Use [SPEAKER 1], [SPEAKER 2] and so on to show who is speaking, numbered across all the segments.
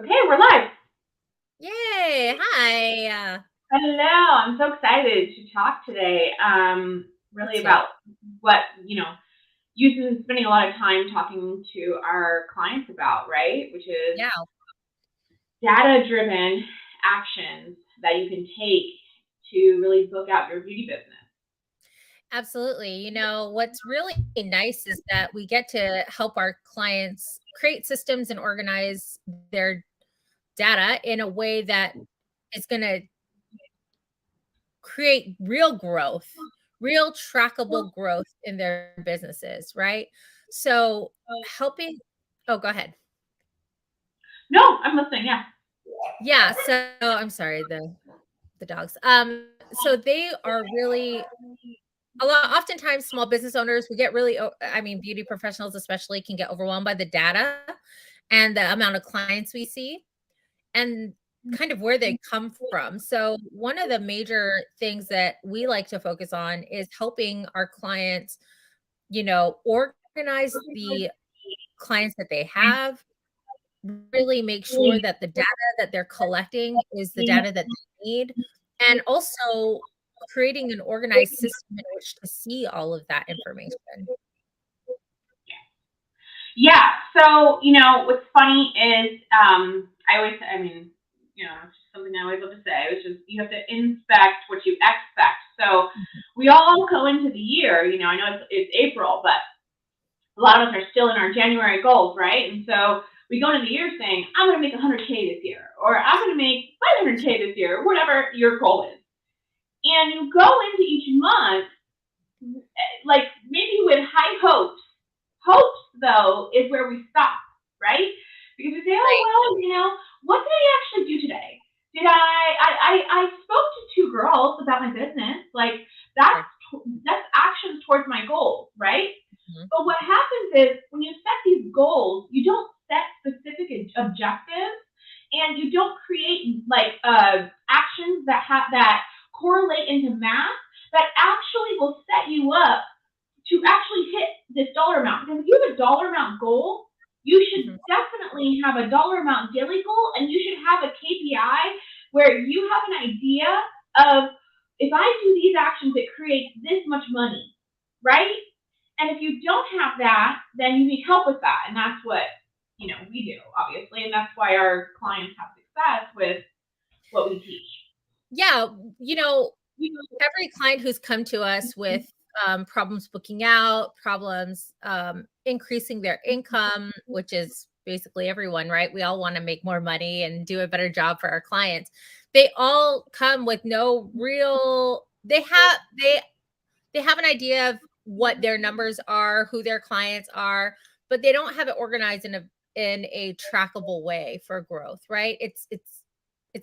[SPEAKER 1] Okay, we're live.
[SPEAKER 2] Yay. Hi.
[SPEAKER 1] Hello. I'm so excited to talk today.
[SPEAKER 2] Me
[SPEAKER 1] Really
[SPEAKER 2] too.
[SPEAKER 1] about what, you've been spending a lot of time talking to our clients about, right? Which is
[SPEAKER 2] Yeah,
[SPEAKER 1] data driven actions that you can take to really book out your beauty business.
[SPEAKER 2] absolutely. What's really nice is that we get to help our clients create systems and organize their data in a way that is going to create real growth, real trackable growth in their businesses, right? So, helping, oh, go ahead.
[SPEAKER 1] No, I'm listening. Yeah.
[SPEAKER 2] Yeah, so I'm sorry, the dogs. So they are really oftentimes small business owners, we get really beauty professionals especially can get overwhelmed by the data and the amount of clients we see and kind of where they come from. So one of the major things that we like to focus on is helping our clients, organize the clients that they have, really make sure that the data that they're collecting is the data that they need, and also creating an organized system in which to see all of that information.
[SPEAKER 1] Yeah. So, what's funny is it's just something I always love to say, which is you have to inspect what you expect. So we all go into the year, I know it's April, but a lot of us are still in our January goals, right? And so we go into the year saying, I'm going to make 100K this year, or I'm going to make 500K this year, or whatever your goal is. And you go into each month, like maybe with high hopes. Hopes, though, is where we stop, right? Because we say, oh,
[SPEAKER 2] Right.
[SPEAKER 1] well, what did I actually do today? Did I spoke to two girls about my business. Like,
[SPEAKER 2] Sure.
[SPEAKER 1] that's actions towards my goals, right?
[SPEAKER 2] Mhm.
[SPEAKER 1] But what happens is when you set these goals, you don't set specific objectives and you don't create like actions that correlate into math that actually will set you up to actually hit this dollar amount. Because if you have a dollar amount goal, you should
[SPEAKER 2] Mhm.
[SPEAKER 1] definitely have a dollar amount daily goal, and you should have a KPI where you have an idea of if I do these actions, it creates this much money, right? And if you don't have that, then you need help with that, and that's what we do, obviously, and that's why our clients have success with what we teach.
[SPEAKER 2] Yeah, you know, every client who's come to us with problems booking out, problems increasing their income, which is basically everyone, right? We all want to make more money and do a better job for our clients. They all come with no real they have an idea of what their numbers are, who their clients are, but they don't have it organized in a trackable way for growth, right? It's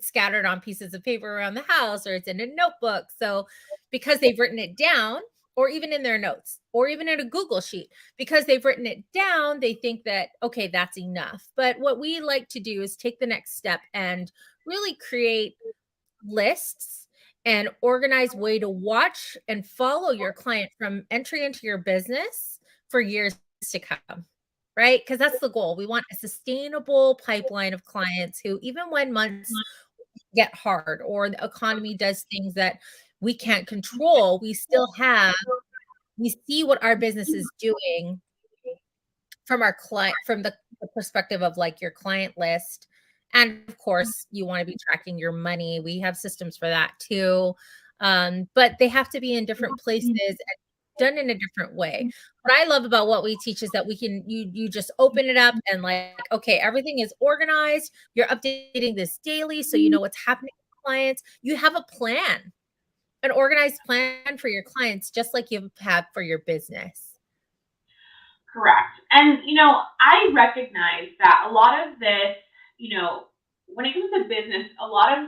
[SPEAKER 2] scattered on pieces of paper around the house or it's in a notebook. So because they've written it down or even in their notes or even in a Google sheet, because they've written it down, they think that okay, that's enough. But what we like to do is take the next step and really create lists and organized way to watch and follow your client from entry into your business for years to come, right? Because that's the goal. We want a sustainable pipeline of clients who, even when months get hard or the economy does things that we can't control, we see what our business is doing from our client, from the perspective of like your client list. And of course, you want to be tracking your money. We have systems for that too. But they have to be in different places and done in a different way. What I love about what we teach is that you just open it up and like, okay, everything is organized. You're updating this daily so you know what's happening with clients. You have a plan, an organized plan for your clients, just like you have for your business.
[SPEAKER 1] Correct. And, I recognize that a lot of this, when it comes to business, a lot of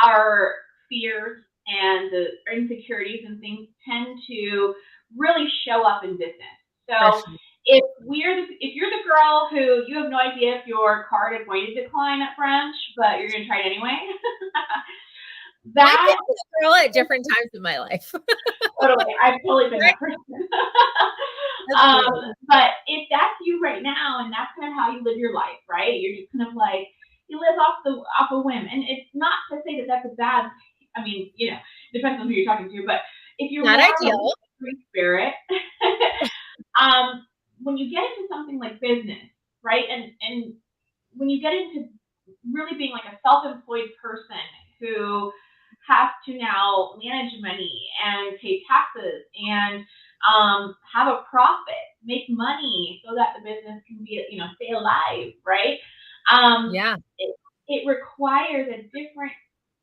[SPEAKER 1] our fears and the insecurities and things tend to really show up in business.
[SPEAKER 2] For
[SPEAKER 1] So
[SPEAKER 2] sure.
[SPEAKER 1] if you're the girl who you have no idea if your card is going to decline at brunch, but you're going to try it anyway,
[SPEAKER 2] I've been
[SPEAKER 1] that
[SPEAKER 2] a girl at different times in my life.
[SPEAKER 1] totally, I've totally been
[SPEAKER 2] Right?
[SPEAKER 1] that person.
[SPEAKER 2] Absolutely.
[SPEAKER 1] But if that's you right now, and that's kind of how you live your life, right? You're just kind of like, you live off a whim. And it's not to say that that's a bad, I mean, depends on who you're talking to, but if you're
[SPEAKER 2] Not
[SPEAKER 1] more of a
[SPEAKER 2] ideal.
[SPEAKER 1] free spirit, when you get into something like business, right? And when you get into really being like a self-employed person who has to now manage money and pay taxes and have a profit, make money so that the business can be, stay alive, right?
[SPEAKER 2] Yeah.
[SPEAKER 1] It requires a different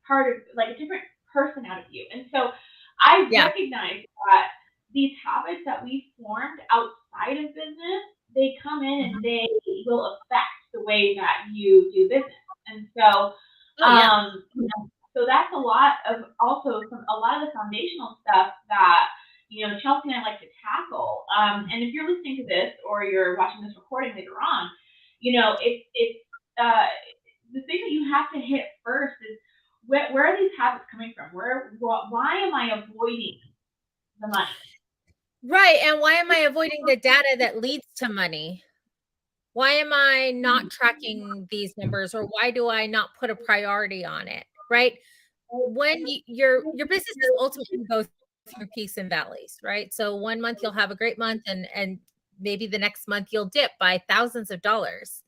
[SPEAKER 1] part of, like, a different person out of you. And so I
[SPEAKER 2] Yeah.
[SPEAKER 1] recognize that these habits that we formed outside of business, they come in and they will affect the way that you do business. And so,
[SPEAKER 2] Oh, yeah.
[SPEAKER 1] so that's a lot of a lot of the foundational stuff that Chelsey and I like to tackle. And if you're listening to this or you're watching this recording later on, it's the thing that you have to hit first is where are these habits coming from? Why am I avoiding the money?
[SPEAKER 2] Right. And why am I avoiding the data that leads to money? Why am I not tracking these numbers, or why do I not put a priority on it? Right. When your business is ultimately go through peaks and valleys, right? So one month you'll have a great month, and maybe the next month you'll dip by thousands of dollars.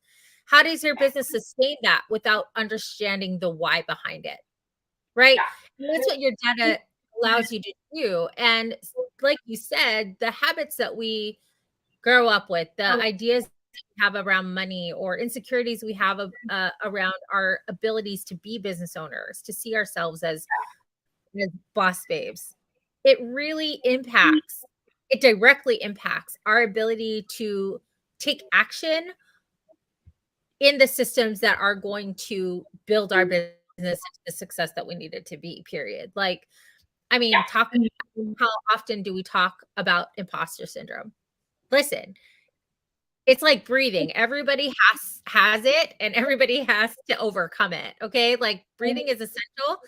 [SPEAKER 2] How does your business sustain that without understanding the why behind it? Right. And that's what your data allows you to do. And like you said, the habits that we grow up with, the ideas we have around money, or insecurities we have around our abilities to be business owners, to see ourselves as boss babes, it really impacts, it directly impacts our ability to take action in the systems that are going to build our business into the success that we need it to be, period. Like, I mean, how often do we talk about imposter syndrome? Listen, it's like breathing. Everybody has it, and everybody has to overcome it. Okay. Like, breathing is essential.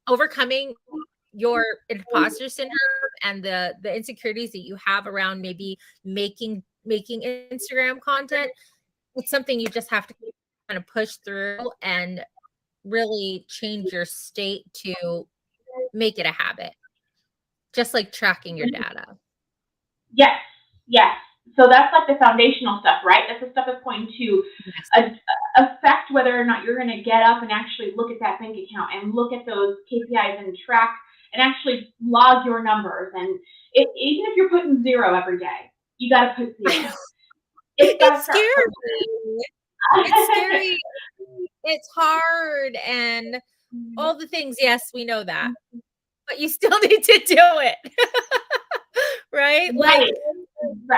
[SPEAKER 2] Overcoming your imposter syndrome and the insecurities that you have around maybe making Instagram content, it's something you just have to kind of push through and really change your state to make it a habit, just like tracking your data.
[SPEAKER 1] Yes, yes. So that's like the foundational stuff, right? That's the stuff that's going to affect whether or not you're going to get up and actually look at that bank account and look at those KPIs and track and actually log your numbers. And even if you're putting 0 every day, you got to put 0.
[SPEAKER 2] It's scary. It's scary. It's hard and all the things. Yes, we know that, but you still need to do it. Right? Like,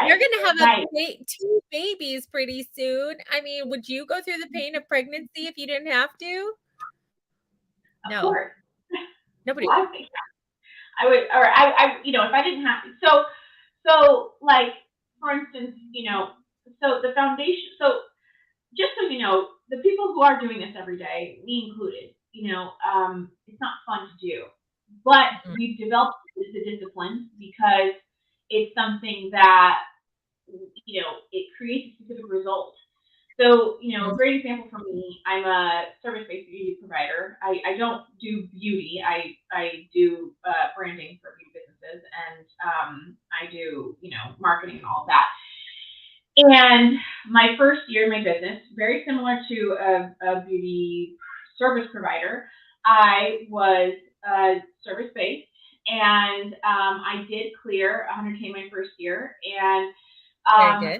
[SPEAKER 2] you're going to have 2 babies pretty soon. I mean, would you go through the pain of pregnancy if you didn't have to?
[SPEAKER 1] No. Of course.
[SPEAKER 2] Nobody.
[SPEAKER 1] Well, I would, or I, if I didn't have to. So like, for instance, so the foundation, so just so you know, the people who are doing this every day, me included, it's not fun to do, but we've developed the discipline because it's something that, it creates a specific result. So, a great example for me, I'm a service-based beauty provider. I don't do beauty. I do branding for beauty businesses, and I do, marketing and all of that. And my first year in my business, very similar to a beauty service provider, I was service-based, and I did clear 100K my first year, and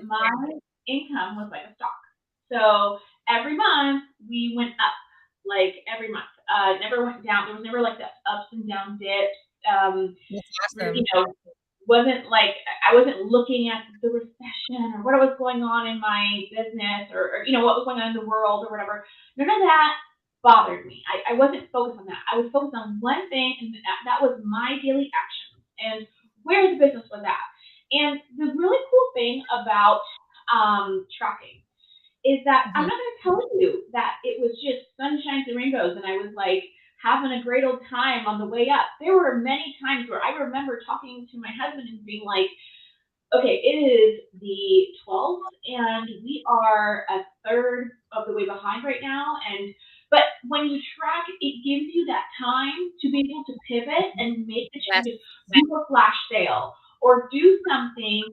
[SPEAKER 1] my income was like a stock. So every month we went up, like every month. Never went down. There was never like the ups and down dips. Wasn't like I wasn't looking at the recession or what was going on in my business or what was going on in the world or whatever. None of that bothered me. I wasn't focused on that. I was focused on one thing, and that was my daily actions and where the business was at. And the really cool thing about tracking is that I'm not going to tell you that it was just sunshines and rainbows and I was like having a great old time on the way up. There were many times where I remember talking to my husband and being like, okay, it is the 12th and we are a third of the way behind right now. And But when you track, it gives you that time to be able to pivot and make the
[SPEAKER 2] Yes.
[SPEAKER 1] changes, do a flash sale or do something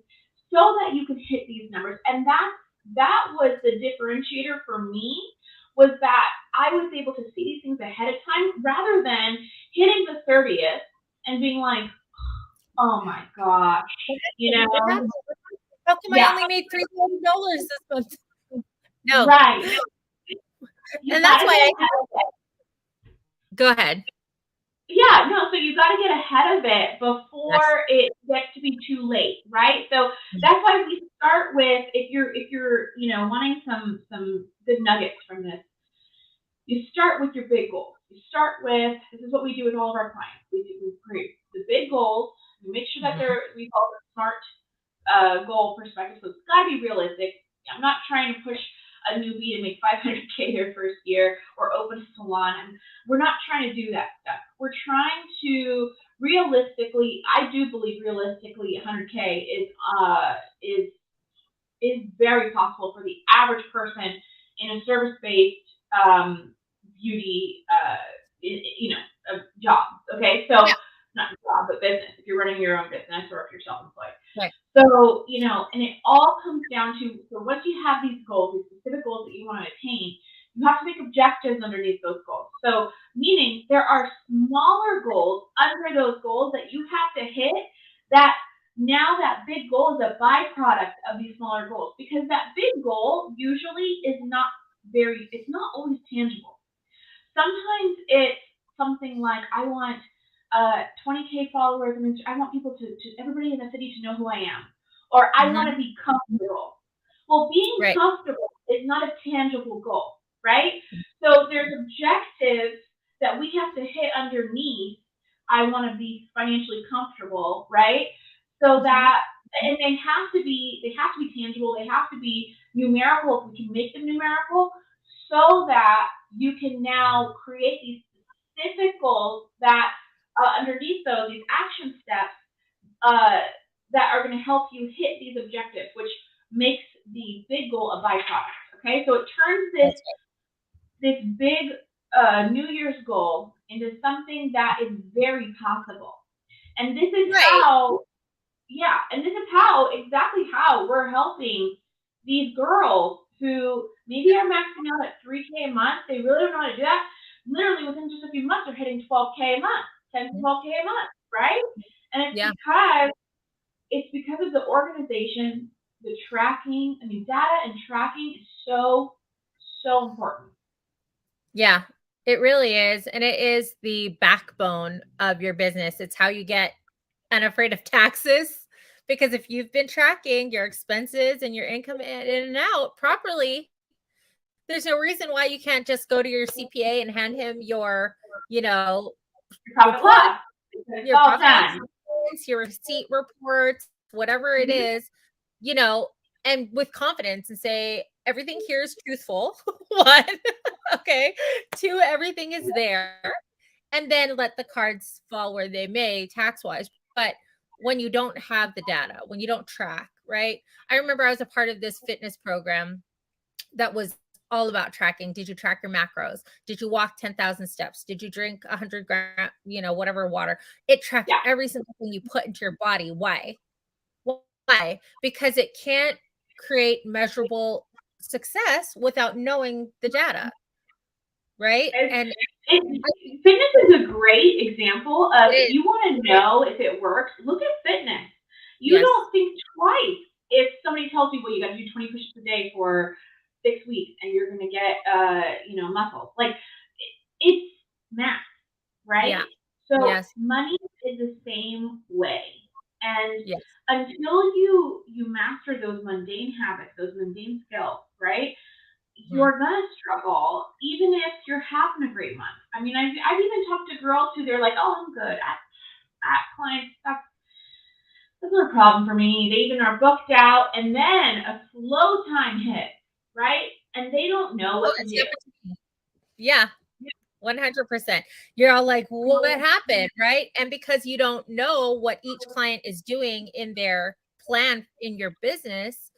[SPEAKER 1] so that you can hit these numbers. And that was the differentiator for me, was that I was able to see these things ahead of time rather than hitting the 30th and being like, oh my gosh, you know?
[SPEAKER 2] What happened? How come I
[SPEAKER 1] Yeah,
[SPEAKER 2] only made $3,000 this month? No.
[SPEAKER 1] right. You
[SPEAKER 2] And that's
[SPEAKER 1] gotta
[SPEAKER 2] why
[SPEAKER 1] get
[SPEAKER 2] I
[SPEAKER 1] ahead of it.
[SPEAKER 2] go ahead.
[SPEAKER 1] Yeah, no, so you gotta get ahead of it
[SPEAKER 2] Yes.
[SPEAKER 1] before it gets to be too late, right? So that's why we start with, if you're wanting some good nuggets from this, you start with your big goals. You start with, this is what we do with all of our clients. We create the big goals. We make sure that we call it smart goal perspective. So it's got to be realistic. I'm not trying to push a newbie to make 500K their first year or open a salon. And we're not trying to do that stuff. We're trying to realistically, I do believe realistically 100K is very possible for the average person in a service-based beauty, job. Okay, so
[SPEAKER 2] Yeah.
[SPEAKER 1] not job, but business. If you're running your own business or if you're self-employed.
[SPEAKER 2] Right.
[SPEAKER 1] So, and it all comes down to, so once you have these goals, these specific goals that you want to attain, you have to make objectives underneath those goals. So, meaning there are smaller goals under those goals that you have to hit, that now that big goal is a byproduct of these smaller goals, because that big goal usually is not it's not always tangible. Sometimes it's something like, I want 20K followers. I want people to everybody in the city to know who I am, or I want to be comfortable. Well, being
[SPEAKER 2] Right.
[SPEAKER 1] comfortable is not a tangible goal, right? So there's objectives that we have to hit underneath. I want to be financially comfortable, right? So that, and they have to be tangible. They have to be numerical if we can make them numerical, so that you can now create these specific goals that underneath those, these action steps that are going to help you hit these objectives, which makes the big goal a byproduct. Okay, so it turns this big New Year's goal into something that is very possible. And this is how, and this is exactly how we're helping these girls who maybe are maxing out at 3K a month. They really don't know how to do that. Literally within just a few months, they're hitting 12K a month, 10 to 12K a month, right? And it's because of the organization, the tracking. I mean, data and tracking is so important.
[SPEAKER 2] Yeah, it really is. And it is the backbone of your business. It's how you get unafraid of taxes, because if you've been tracking your expenses and your income in and out properly, there's no reason why you can't just go to your CPA and hand him your,
[SPEAKER 1] profit loss,
[SPEAKER 2] your profit loss, your receipt reports, whatever it is, and with confidence, and say, everything here is truthful. One, okay. Two, everything is there. And then let the cards fall where they may tax-wise. But when you don't have the data, when you don't track, right? I remember I was a part of this fitness program that was all about tracking. Did you track your macros? Did you walk 10,000 steps? Did you drink 100 grams, whatever water? It tracked every single thing you put into your body. Why? Why? Because it can't create measurable success without knowing the data, right? And
[SPEAKER 1] fitness is a great example of, if you want to know if it works, look at fitness. You don't think twice if somebody tells you, well, you got to do 20 push-ups a day for 6 weeks and you're going to get, muscles. Like, it's math, right?
[SPEAKER 2] Yeah.
[SPEAKER 1] So money is the same way. And until you master those mundane habits, those mundane skills, right? You're gonna struggle, even if you're having a great month. I mean, I've even talked to girls who, they're like, oh, I'm good at clients. That's not a problem for me. They even are booked out, and then a slow time hits, right? And they don't know what to do.
[SPEAKER 2] Yeah. 100%. You're all like, what happened, right? And because you don't know what each client is doing in their plan in your business,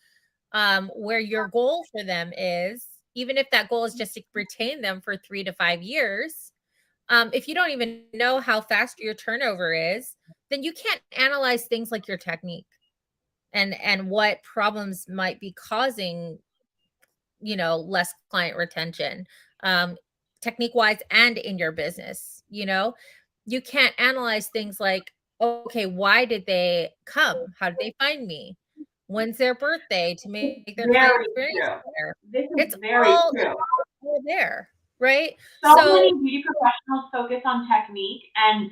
[SPEAKER 2] where your goal for them is, even if that goal is just to retain them for 3 to 5 years, if you don't even know how fast your turnover is, then you can't analyze things like your technique and what problems might be causing, less client retention, technique wise and in your business. You can't analyze things like, okay, why did they come? How did they find me? When's their birthday to make their client
[SPEAKER 1] Very
[SPEAKER 2] experience
[SPEAKER 1] true.
[SPEAKER 2] better?
[SPEAKER 1] This is
[SPEAKER 2] It's
[SPEAKER 1] very
[SPEAKER 2] all
[SPEAKER 1] true.
[SPEAKER 2] there, right?
[SPEAKER 1] So
[SPEAKER 2] So
[SPEAKER 1] many beauty professionals focus on technique, and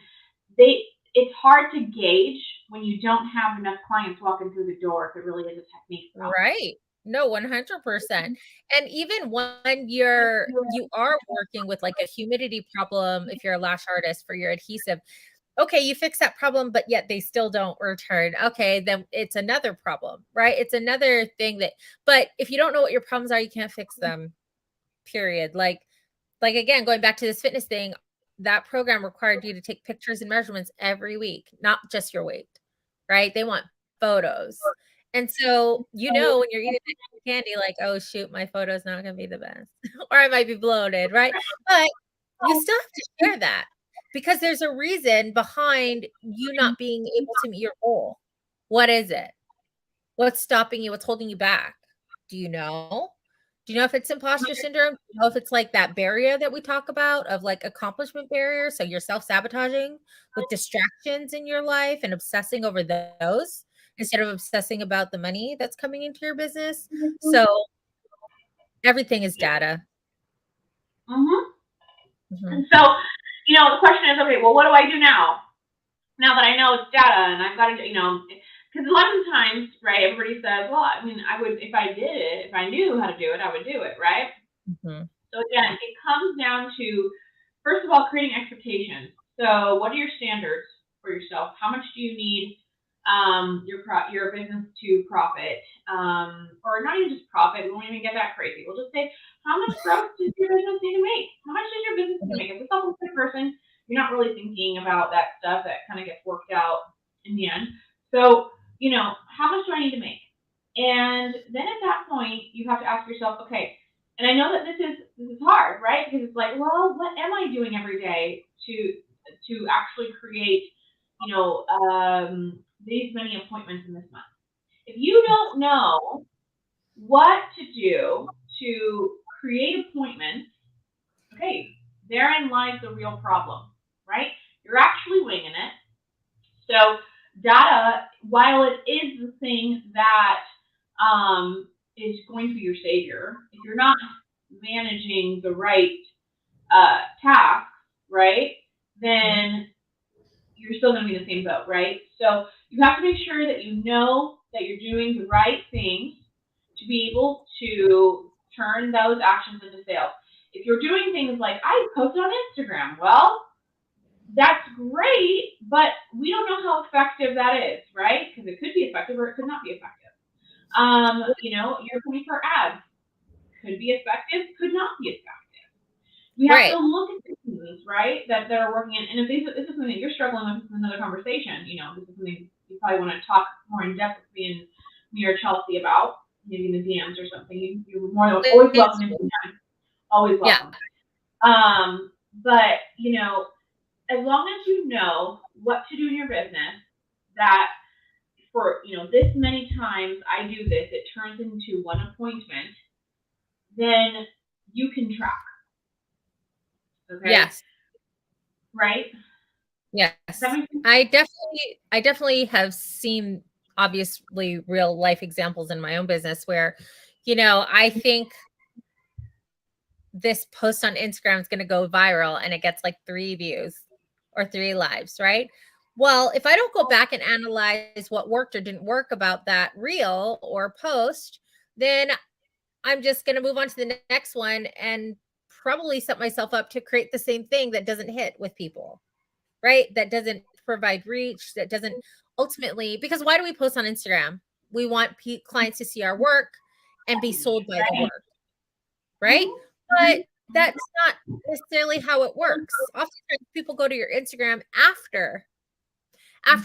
[SPEAKER 1] it's hard to gauge when you don't have enough clients walking through the door if it really is a technique problem.
[SPEAKER 2] right. No, 100%. And even when you are working with like a humidity problem, if you're a lash artist for your adhesive, okay, you fix that problem, but yet they still don't return. Okay, then it's another problem, right? It's another thing but if you don't know what your problems are, you can't fix them, period. Like again, going back to this fitness thing, that program required you to take pictures and measurements every week, not just your weight, right? They want photos. And so, when you're eating that candy, like, oh shoot, my photo's not going to be the best, or I might be bloated, right? But you still have to share that because there's a reason behind you not being able to meet your goal. What is it? What's stopping you? What's holding you back? Do you know? Do you know if it's imposter syndrome? Do you know if it's like that barrier that we talk about of like accomplishment barrier? So you're self-sabotaging with distractions in your life and obsessing over those instead of obsessing about the money that's coming into your business. So everything is
[SPEAKER 1] Yeah.
[SPEAKER 2] data.
[SPEAKER 1] Mm-hmm.
[SPEAKER 2] Mhm.
[SPEAKER 1] And so, the question is, okay, well, what do I do now? Now that I know it's data and I've got to, because a lot of times, right, everybody says, well, I mean, I would, if I did it, if I knew how to do it, I would do it, right?
[SPEAKER 2] Mhm.
[SPEAKER 1] So again, it comes down to, first of all, creating expectations. So what are your standards for yourself? How much do you need your business to profit? Or not even just profit, we won't even get that crazy. We'll just say, how much growth does your business need to make? How much does your business need to make? As a self-employed person, you're not really thinking about that stuff. That kind of gets worked out in the end. So, how much do I need to make? And then at that point, you have to ask yourself, okay, and I know that this is hard, right? Because it's like, well, what am I doing every day to actually create, these many appointments in this month? If you don't know what to do to create appointments, okay, therein lies the real problem, right? You're actually winging it. So data, while it is the thing that is going to be your savior, if you're not managing the right tasks, right, then you're still going to be in the same boat, right? So you have to make sure that you know that you're doing the right things to be able to turn those actions into sales. If you're doing things like, I post on Instagram, well, that's great, but we don't know how effective that is, right? Because it could be effective or it could not be effective. You're coming for ads. Could be effective, could not be effective. We have to
[SPEAKER 2] Right.
[SPEAKER 1] look at the things, right, that are working in. And if this is something that you're struggling with, this is another conversation. This is something you probably want to talk more in depth with me or Chelsea about, maybe in the DMs or something. You're more than always welcome in the DM. Always
[SPEAKER 2] Yeah.
[SPEAKER 1] welcome. But as long as you know what to do in your business, that for this many times I do this, it turns into one appointment, then you can track. Okay.
[SPEAKER 2] Yes.
[SPEAKER 1] Right.
[SPEAKER 2] Yes. I definitely have seen obviously real life examples in my own business where, I think this post on Instagram is going to go viral and it gets like 3 views or 3 lives, right? Well, if I don't go back and analyze what worked or didn't work about that reel or post, then I'm just going to move on to the next one and probably set myself up to create the same thing that doesn't hit with people, right? That doesn't provide reach, that doesn't ultimately, because why do we post on Instagram? We want clients to see our work and be sold by the work, right? But that's not necessarily how it works. Oftentimes people go to your Instagram after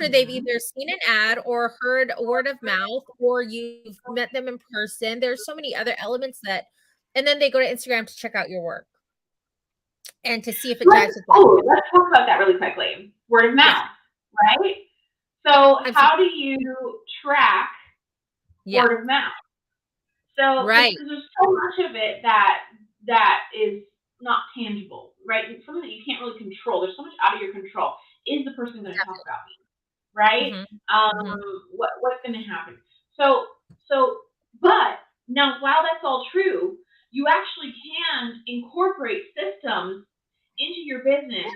[SPEAKER 2] they've either seen an ad or heard a word of mouth or you've met them in person. There's so many other elements that And then they go to Instagram to check out your work and to see if it
[SPEAKER 1] Let's
[SPEAKER 2] jives with them.
[SPEAKER 1] talk about that really quickly. Word of
[SPEAKER 2] Yes.
[SPEAKER 1] mouth, right? So
[SPEAKER 2] Absolutely.
[SPEAKER 1] how do you track
[SPEAKER 2] Yeah.
[SPEAKER 1] word of mouth? So
[SPEAKER 2] Right.
[SPEAKER 1] there's so much of it that is not tangible, right? It's something that you can't really control. There's so much out of your control. Is the person going to talk about me, right? What's going to happen? So, but now while that's all true, you actually can incorporate systems into your business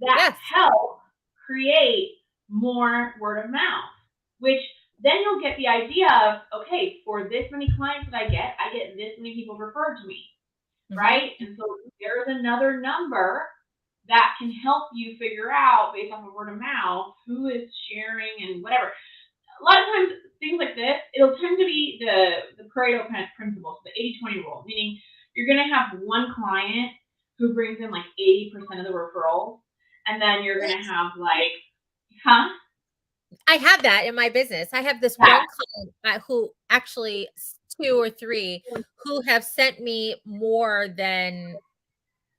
[SPEAKER 1] that help create more word of mouth, which then you'll get the idea of, okay, for this many clients that I get this many people referred to me, right? And so there's another number that can help you figure out, based off of word of mouth, who is sharing and whatever. A lot of times, things like this, it'll tend to be the Pareto principle, so the 80-20 rule, meaning you're going to have one client who brings in like 80% of the referrals, and then you're going to have like,
[SPEAKER 2] I have that in my business. I have this one client who actually 2 or 3 who have sent me more than.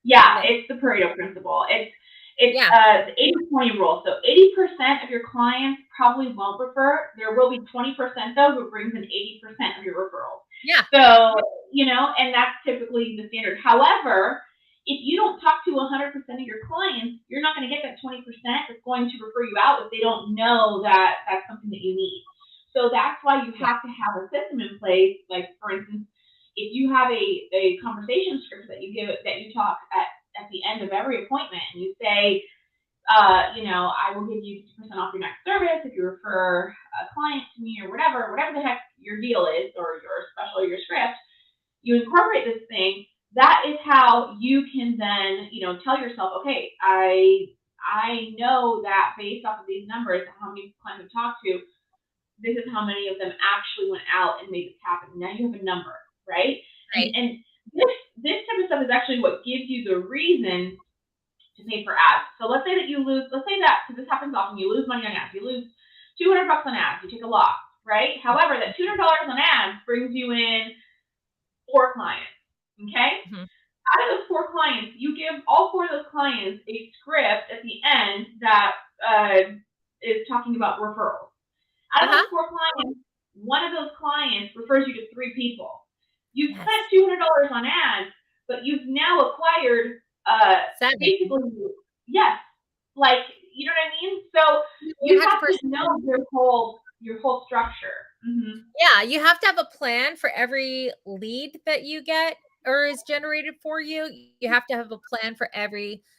[SPEAKER 1] Yeah, it's the Pareto principle. It's the 80-20 rule. So 80% of your clients probably won't refer. There will be 20% though who brings in 80% of your referrals.
[SPEAKER 2] Yeah.
[SPEAKER 1] So, and that's typically the standard. However, if you don't talk to 100% of your clients, you're not going to get that 20% that's going to refer you out if they don't know that that's something that you need. So that's why you have to have a system in place. Like, for instance, if you have a conversation script that you talk at the end of every appointment, and you say, I will give you 50% off your next service if you refer a client to me, or whatever the heck your deal is, or your special, or your script, you incorporate this thing. That is how you can then, tell yourself, okay, I know that based off of these numbers, how many clients I've talked to, this is how many of them actually went out and made this happen. Now you have a number, right? And this type of stuff is actually what gives you the reason to pay for ads. So let's say that because this happens often, you lose money on ads. You lose $200 on ads. You take a loss, right? However, that $200 on ads brings you in 4 clients. Okay? Out of those 4 clients, you give all 4 of those clients a script at the end that is talking about referrals. Out of those 4 clients, one of those clients refers you to 3 people. You've spent $200 on ads, but you've now acquired basically, yes, like, you know what I mean? So you have to know your whole structure.
[SPEAKER 2] Yeah, you have to have a plan for every lead that you get or is generated for you. You have to have a plan for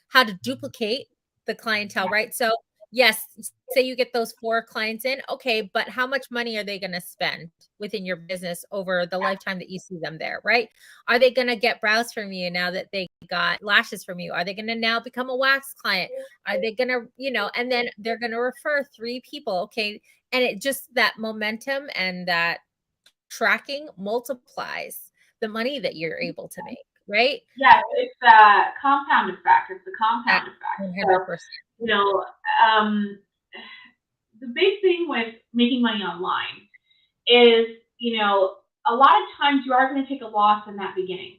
[SPEAKER 2] how to duplicate the clientele, right? So yes, say you get those 4 clients in, okay, but how much money are they going to spend within your business over the lifetime that you see them there, right? Are they going to get brows from you now that they got lashes from you? Are they going to now become a wax client? Are they going to, and then they're going to refer 3 people, okay? And it just, that momentum and that tracking multiplies the money that you're able to make, right?
[SPEAKER 1] Yes, it's a compound effect. It's the compound effect.
[SPEAKER 2] 100%.
[SPEAKER 1] So, the big thing with making money online is, a lot of times you are going to take a loss in that beginning,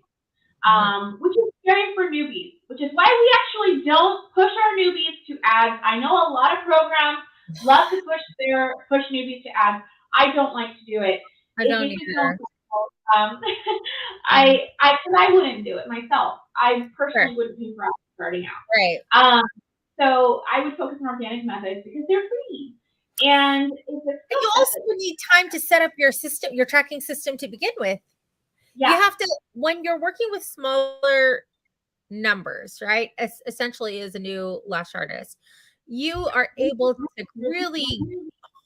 [SPEAKER 1] which is scary for newbies, which is why we actually don't push our newbies to ads. I know a lot of programs love to push newbies to ads. I don't like to do it.
[SPEAKER 2] I don't either.
[SPEAKER 1] I wouldn't do it myself. I personally wouldn't pay for ads starting out.
[SPEAKER 2] Right.
[SPEAKER 1] So I would focus on organic methods because they're free. And
[SPEAKER 2] you also need time to set up your system, your tracking system to begin with. Yeah. You have to, when you're working with smaller numbers, right? Essentially as a new lash artist, you are able to really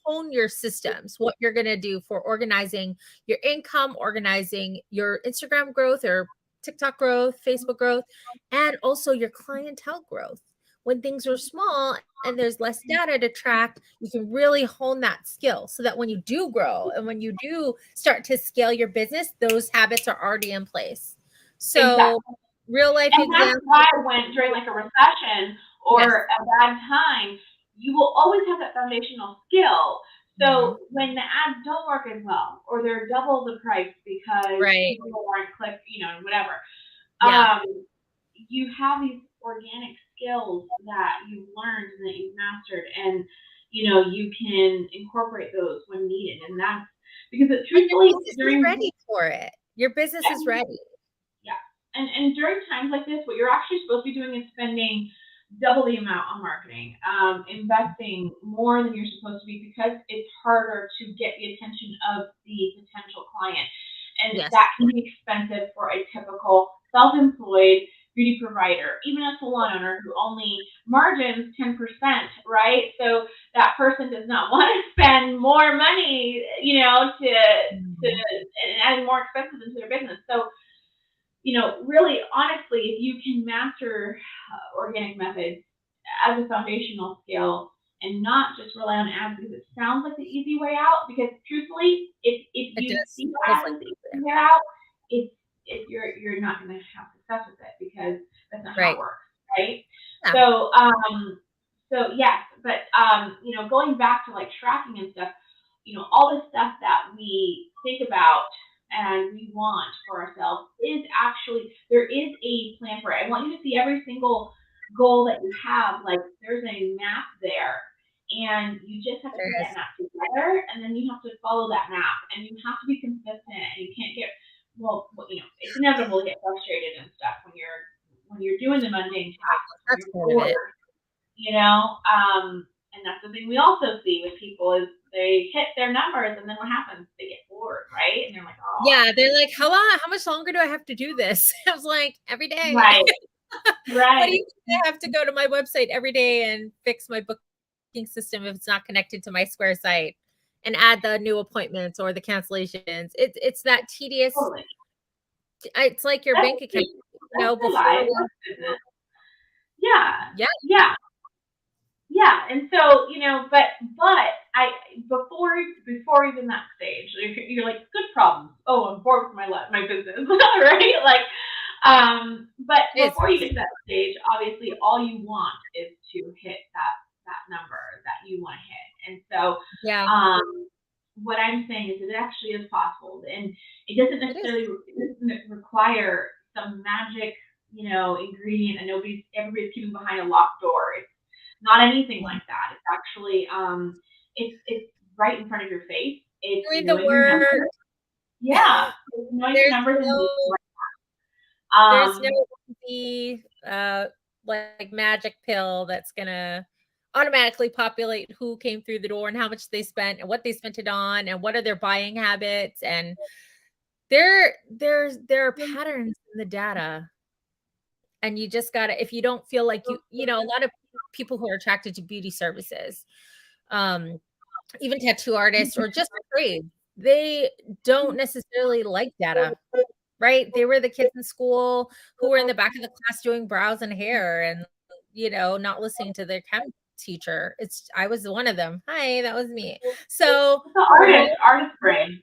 [SPEAKER 2] hone your systems, what you're going to do for organizing your income, organizing your Instagram growth or TikTok growth, Facebook growth, and also your clientele growth. When things are small and there's less data to track, you can really hone that skill so that when you do grow and when you do start to scale your business, those habits are already in place. So real life example.
[SPEAKER 1] That's why when during like a recession or a bad time, you will always have that foundational skill. So when the ads don't work as well, or they're double the price because
[SPEAKER 2] Right.
[SPEAKER 1] people aren't click, whatever,
[SPEAKER 2] Yeah.
[SPEAKER 1] you have these organic skills that you've learned and that you've mastered, and you can incorporate those when needed, and that's because
[SPEAKER 2] And your
[SPEAKER 1] truthfully
[SPEAKER 2] business is
[SPEAKER 1] during
[SPEAKER 2] ready for it. Your business is ready.
[SPEAKER 1] yeah. And during times like this, what you're actually supposed to be doing is spending double the amount on marketing, investing more than you're supposed to be because it's harder to get the attention of the potential client. And
[SPEAKER 2] Yes.
[SPEAKER 1] that can be expensive for a typical self-employed beauty provider, even a salon owner who only margins 10%, right? So that person does not want to spend more money, to and add more expenses into their business. So really, honestly, if you can master organic methods as a foundational skill and not just rely on ads because it sounds like the easy way out, because truthfully, if
[SPEAKER 2] It
[SPEAKER 1] you
[SPEAKER 2] does.
[SPEAKER 1] see
[SPEAKER 2] Feels
[SPEAKER 1] ads
[SPEAKER 2] like
[SPEAKER 1] as the easy way out, it's you're not going to have success with it because that's not how
[SPEAKER 2] right.
[SPEAKER 1] it works, right?
[SPEAKER 2] Yeah.
[SPEAKER 1] So yes, but going back to like tracking and stuff, all the stuff that we think about and we want for ourselves is actually, there is a plan for it. I want you to see every single goal that you have, like there's a map there, and you just have to
[SPEAKER 2] There
[SPEAKER 1] put that
[SPEAKER 2] is.
[SPEAKER 1] map together, and then you have to follow that map, and you have to be consistent, and you can't get, it's inevitable to get frustrated and stuff when you're doing the mundane tasks, when
[SPEAKER 2] That's
[SPEAKER 1] you're
[SPEAKER 2] part of it.
[SPEAKER 1] bored, and that's the thing we also see with people is they hit their numbers, and then what happens? They get bored, right? And they're like, oh,
[SPEAKER 2] Yeah, they're like, how much longer do I have to do this? I was like, every day.
[SPEAKER 1] right,
[SPEAKER 2] What
[SPEAKER 1] right.
[SPEAKER 2] do you think I have to go to my website every day and fix my booking system if it's not connected to my Square site and add the new appointments or the cancellations? It's that tedious.
[SPEAKER 1] Totally.
[SPEAKER 2] It's like your
[SPEAKER 1] That's
[SPEAKER 2] bank account,
[SPEAKER 1] that's the
[SPEAKER 2] before
[SPEAKER 1] life of business. Yeah,
[SPEAKER 2] yeah,
[SPEAKER 1] yeah, yeah. And so, but I before even that stage, you're like, good problems. Oh, I'm bored with my business, right? Like, but
[SPEAKER 2] it's
[SPEAKER 1] before you get to that stage, obviously, all you want is to hit that number that you want to hit. And so,
[SPEAKER 2] yeah,
[SPEAKER 1] what I'm saying is it actually is possible, and it doesn't
[SPEAKER 2] it is.
[SPEAKER 1] necessarily require some magic, ingredient, and everybody's keeping behind a locked door. It's not anything like that. It's actually, it's right in front of your face. It's
[SPEAKER 2] Doing the
[SPEAKER 1] knowing your numbers.
[SPEAKER 2] work.
[SPEAKER 1] Yeah, it's knowing your
[SPEAKER 2] There's
[SPEAKER 1] numbers and doing
[SPEAKER 2] no
[SPEAKER 1] the
[SPEAKER 2] there's no
[SPEAKER 1] right.
[SPEAKER 2] easy like magic pill that's gonna automatically populate who came through the door and how much they spent and what they spent it on and what are their buying habits. And there are patterns in the data, and you just gotta, if you don't feel like a lot of people who are attracted to beauty services, um even tattoo artists or just trade, they don't necessarily like data. Right? They were the kids in school who were in the back of the class doing brows and hair and, not listening to their chem teacher. I was one of them. Hi, that was me. So,
[SPEAKER 1] It's the artist brain.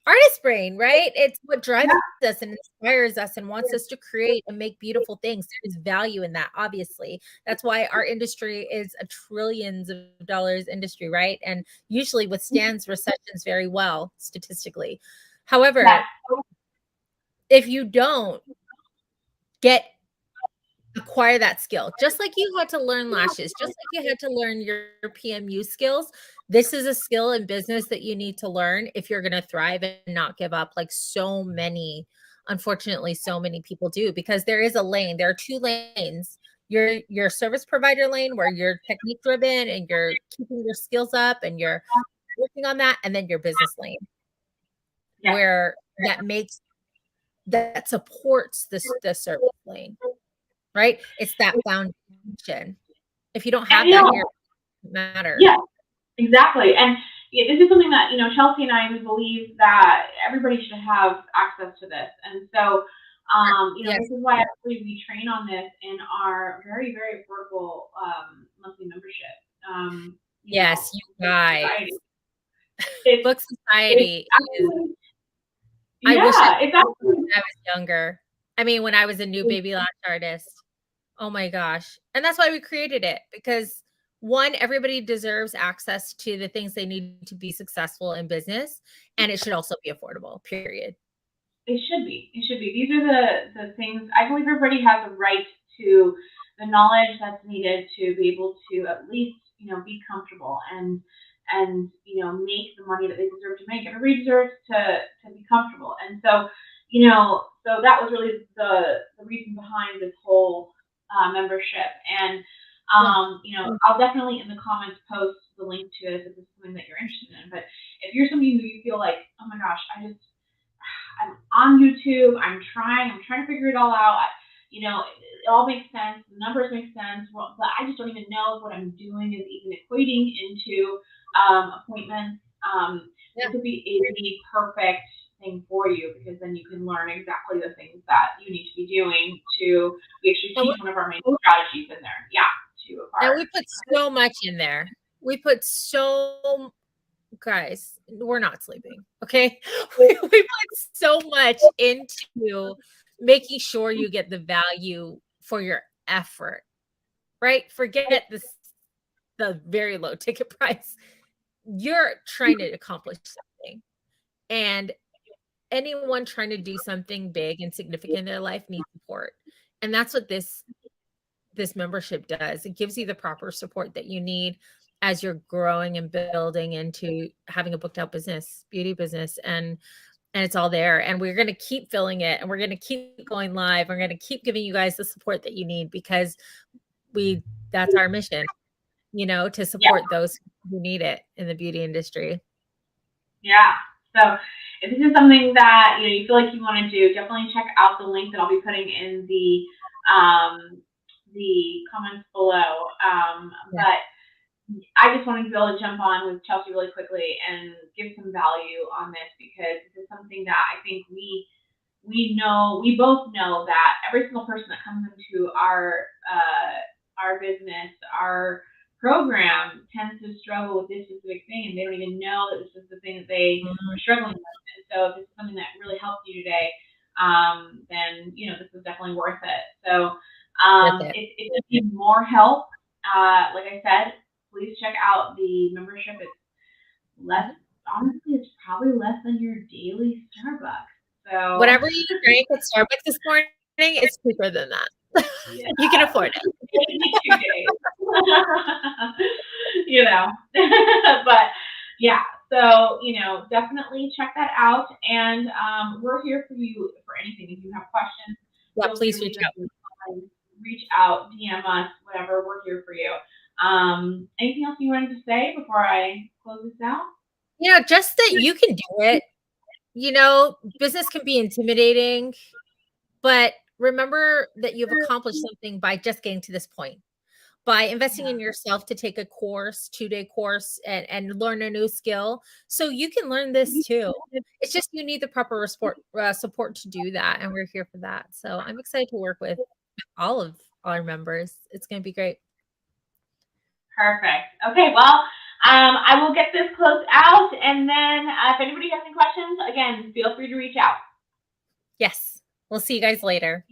[SPEAKER 2] artist brain, right? It's what drives
[SPEAKER 1] Yeah,
[SPEAKER 2] us and inspires us and wants us to create and make beautiful things. There's value in that, obviously. That's why our industry is a trillions of dollars industry, right? And usually withstands recessions very well, statistically.
[SPEAKER 1] yeah,
[SPEAKER 2] However, if you don't acquire that skill, just like you had to learn lashes, just like you had to learn your PMU skills, this is a skill in business that you need to learn if you're going to thrive and not give up, like unfortunately so many people do, because there is a lane. There are two lanes. Your service provider lane, where you're technique driven and you're keeping your skills up and you're working on that, and then your business lane,
[SPEAKER 1] yeah.
[SPEAKER 2] where that supports the service lane, right? It's that foundation. If you don't
[SPEAKER 1] And
[SPEAKER 2] have that here, it doesn't matter.
[SPEAKER 1] yeah, exactly. And this is something that, Chelsey and I, we believe that everybody should have access to this. And so,
[SPEAKER 2] Yes.
[SPEAKER 1] this is why actually we train on this in our very, very affordable monthly membership.
[SPEAKER 2] Yes, you guys.
[SPEAKER 1] It's,
[SPEAKER 2] Book Society is, I wish
[SPEAKER 1] yeah, it's actually,
[SPEAKER 2] when I was younger. I mean, when I was a new baby lash artist. Oh my gosh. And that's why we created it, because one, everybody deserves access to the things they need to be successful in business, and it should also be affordable, period.
[SPEAKER 1] It should be. It should be. These are the things. I believe everybody has a right to the knowledge that's needed to be able to at least, be comfortable and make the money that they deserve to make. Everybody deserves to be comfortable. And so, so that was really the reason behind this whole membership. And I'll definitely in the comments post the link to it if this is something that you're interested in. But if you're somebody who you feel like, oh my gosh, I'm on YouTube. I'm trying to figure it all out. It all makes sense. The numbers make sense. Well, but I just don't even know if what I'm doing is even equating into appointments. This would be a perfect thing for you, because then you can learn exactly the things that you need to be doing to. We actually teach one of our main strategies in there. Yeah, to acquire.
[SPEAKER 2] And we put so much in there. We put so. Guys, we're not sleeping. Okay. We put so much into making sure you get the value for your effort, right? Forget the very low ticket price. You're trying to accomplish something, and anyone trying to do something big and significant in their life needs support. And that's what this membership does. It gives you the proper support that you need as you're growing and building into having a booked out business, beauty business, and it's all there. And we're going to keep filling it, and we're going to keep going live. We're going to keep giving you guys the support that you need, because that's our mission, to support those who need it in the beauty industry.
[SPEAKER 1] Yeah. So if this is something that you feel like you want to do, definitely check out the link that I'll be putting in the comments below. But I just wanted to be able to jump on with Chelsey really quickly and give some value on this, because this is something that I think we both know that every single person that comes into our business, our program, tends to struggle with this specific thing, and they don't even know that this is the thing that they are struggling with. And so if this is something that really helped you today, then this is definitely worth it. So if you need more help, like I said, please check out the membership. It's less, honestly, it's probably less than your daily Starbucks. So
[SPEAKER 2] whatever you drank at Starbucks this morning, it's cheaper than that. Yeah. You can afford it.
[SPEAKER 1] Maybe 2 days. But yeah, so definitely check that out, and we're here for you for anything. If you have questions,
[SPEAKER 2] please reach out.
[SPEAKER 1] DM us, whatever. We're here for you. Anything else you wanted to say before I close this out?
[SPEAKER 2] Just that you can do it. Business can be intimidating, but remember that you've accomplished something by just getting to this point, by investing in yourself to take a course, 2-day course, and learn a new skill. So you can learn this too. It's just, you need the proper support to do that. And we're here for that. So I'm excited to work with all of our members. It's going to be great.
[SPEAKER 1] Perfect. Okay. Well, I will get this closed out, and then if anybody has any questions, again, feel free to reach out.
[SPEAKER 2] Yes. We'll see you guys later.